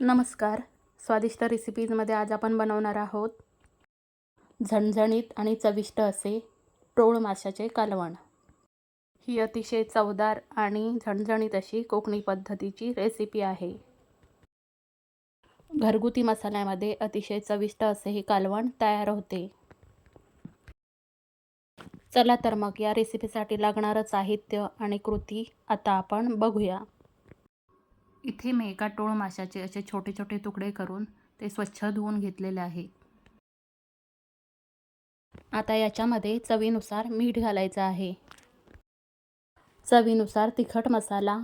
नमस्कार. स्वादिष्ट रेसिपीजमध्ये आज आपण बनवणार आहोत झणझणीत आणि चविष्ट असे टोळ माशाचे कालवण. ही अतिशय चवदार आणि झणझणीत अशी कोकणी पद्धतीची रेसिपी आहे. घरगुती मसाल्यामध्ये अतिशय चविष्ट असे हे कालवण तयार होते. चला तर मग या रेसिपीसाठी लागणारं साहित्य आणि कृती आता आपण बघूया. इथे मी एका टोळ माशाचे असे छोटे छोटे तुकडे करून ते स्वच्छ धुवून घेतलेले आहे. आता याच्यामध्ये चवीनुसार मीठ घालायचं आहे. चवीनुसार तिखट मसाला.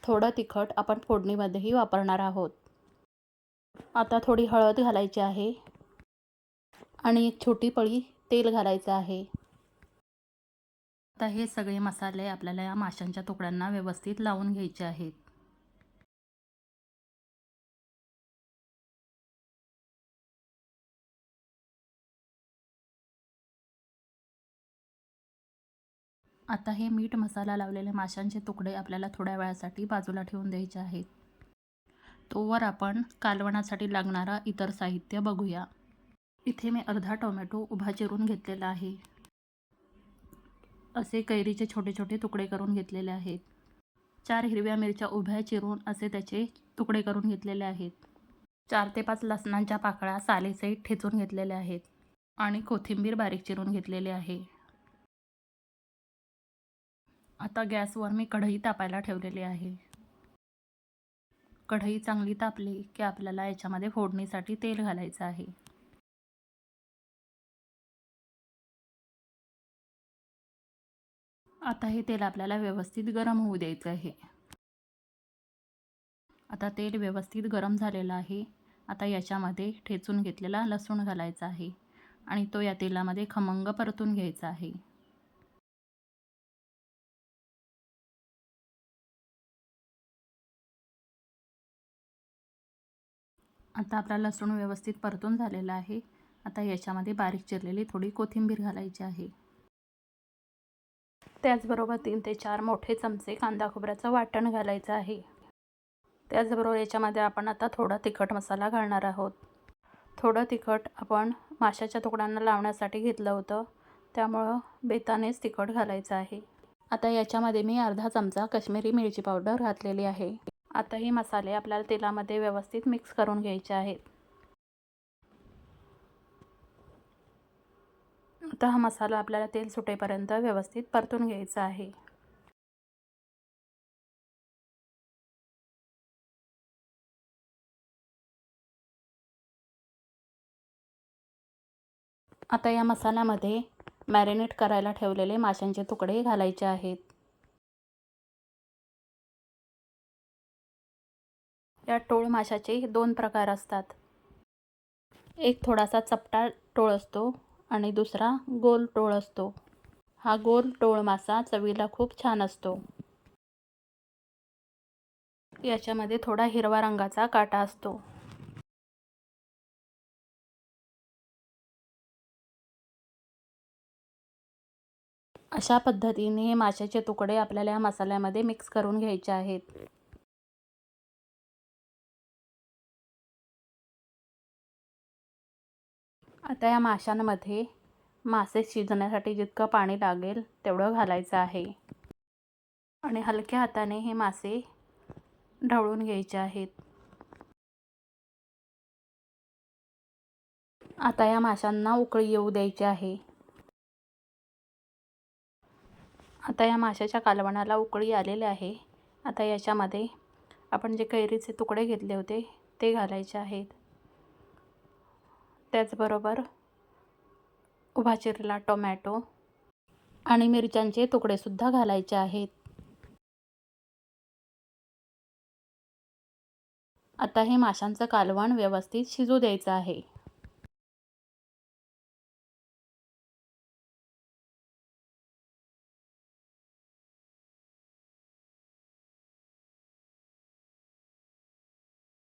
थोडं तिखट आपण फोडणीमध्येही वापरणार आहोत. आता थोडी हळद घालायची आहे आणि एक छोटी पळी तेल घालायचं आहे. आता हे सगळे मसाले आपल्याला या माशांच्या तुकड्यांना व्यवस्थित लावून घ्यायचे आहेत. आता हे मीठ मसाला लावलेले माशांचे तुकडे आपल्याला थोड्या वेळासाठी बाजूला ठेवून द्यायचे आहेत. तोवर आपण कालवणासाठी लागणारा इतर साहित्य बघूया. इथे मी अर्धा टोमॅटो उभा चिरून घेतलेला आहे. असे कैरीचे छोटे छोटे तुकडे करून घेतलेले आहेत. 4 हिरव्या मिरच्या उभ्या चिरून असे त्याचे तुकडे करून घेतलेले आहेत. 4 ते 5 लसणांच्या पाकळ्या सालीसहित ठेचून घेतलेल्या आहेत आणि कोथिंबीर बारीक चिरून घेतलेली आहे. आता गॅसवर मी कढई तापायला ठेवलेली आहे. कढई चांगली तापली की आपल्याला याच्यामध्ये फोडणीसाठी तेल घालायचं आहे. आता हे तेल आपल्याला व्यवस्थित गरम होऊ द्यायचं आहे. आता तेल व्यवस्थित गरम झालेलं आहे. आता याच्यामध्ये ठेचून घेतलेला लसूण घालायचा आहे आणि तो या तेलामध्ये खमंग परतून घ्यायचा आहे. आता आपला लसूण व्यवस्थित परतून झालेला आहे. आता याच्यामध्ये बारीक चिरलेली थोडी कोथिंबीर घालायची आहे. त्याचबरोबर 3 ते 4 मोठे चमचे कांदा खोबऱ्याचं वाटण घालायचं आहे. त्याचबरोबर याच्यामध्ये आपण आता थोडा तिखट मसाला घालणार आहोत. थोडं तिखट आपण माशाच्या तुकड्यांना लावण्यासाठी घेतलं होतं, त्यामुळं बेतानेच तिखट घालायचं आहे. आता याच्यामध्ये मी अर्धा चमचा काश्मीरी मिरची पावडर घातलेली आहे. आता हे मसाले आपल्याला तेलामध्ये व्यवस्थित मिक्स करून घ्यायचे आहेत. आता हा मसाला आपल्याला तेल सुटेपर्यंत व्यवस्थित परतून घ्यायचा आहे. आता या मसाल्यामध्ये मॅरिनेट करायला ठेवलेले माशांचे तुकडे घालायचे आहेत. या टोळ माशाचे 2 प्रकार असतात. एक थोडासा चपटा टोळ असतो आणि दुसरा गोल टोळ असतो. हा गोल टोळ मासा चवीला खूप छान असतो. याच्यामध्ये थोडा हिरवा रंगाचा काटा असतो. अशा पद्धतीने हे माशाचे तुकडे आपल्याला या मसाल्यामध्ये मिक्स करून घ्यायचे आहेत. आता या माशांमध्ये मासे शिजण्यासाठी जितकं पाणी लागेल तेवढं घालायचं आहे आणि हलक्या हाताने हे मासे ढवळून घ्यायचे आहेत. आता या माशांना उकळी येऊ द्यायची आहे. आता या माशाच्या कालवणाला उकळी आलेली आहे. आता याच्यामध्ये आपण जे कैरीचे तुकडे घेतले होते ते घालायचे आहेत. त्याचबरोबर उभा चिरलेला टोमॅटो आणि मिरच्यांचे तुकडेसुद्धा घालायचे आहेत. आता हे माशांचं कालवण व्यवस्थित शिजू द्यायचं आहे.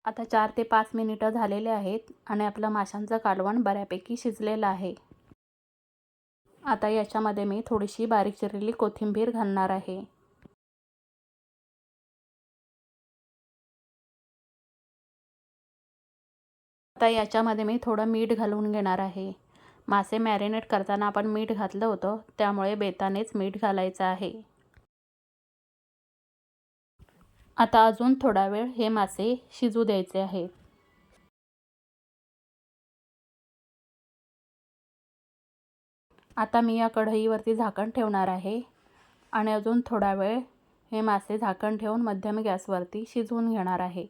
आता 4 ते 5 मिनिटं झालेले आहेत आणि आपलं माशांचं कालवण बऱ्यापैकी शिजलेलं आहे. आता याच्यामध्ये मी थोडीशी बारीक चिरलेली कोथिंबीर घालणार आहे. आता याच्यामध्ये मी थोडं मीठ घालून घेणार आहे. मासे मॅरिनेट करताना आपण मीठ घातलं होतं, त्यामुळे बेतानेच मीठ घालायचं आहे. आता अजून थोडा वेळ हे मासे शिजू द्यायचे आहेत. आता मी या कढईवरती झाकण ठेवणार आहे आणि अजून थोडा वेळ हे मासे झाकण ठेवून मध्यम गॅसवरती शिजवून घेणार आहे.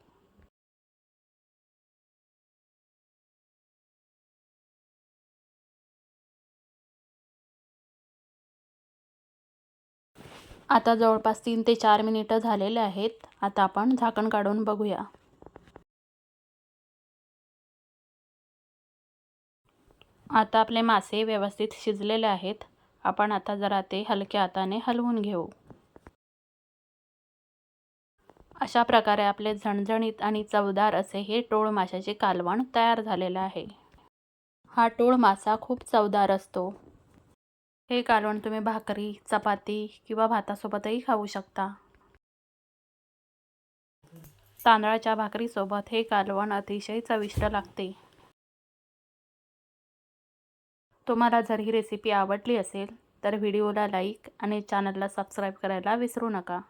आता जवळपास 3 ते 4 मिनिटं झालेले आहेत. आता आपण झाकण काढून बघूया. आता आपले मासे व्यवस्थित शिजलेले आहेत. आपण आता जरा ते हलक्या हाताने हलवून घेऊ. अशा प्रकारे आपले झणझणीत आणि चवदार असे हे टोळ माशाचे कालवण तयार झालेले आहे. हा टोळ मासा खूप चवदार असतो. हे कालवण तुम्ही भाकरी, चपाती किंवा भातासोबतही खाऊ शकता. तांदळाच्या भाकरीसोबत हे कालवण अतिशय चविष्ट लागते. तुम्हाला जर ही रेसिपी आवडली असेल तर व्हिडिओला लाईक आणि चॅनलला सबस्क्राईब करायला विसरू नका.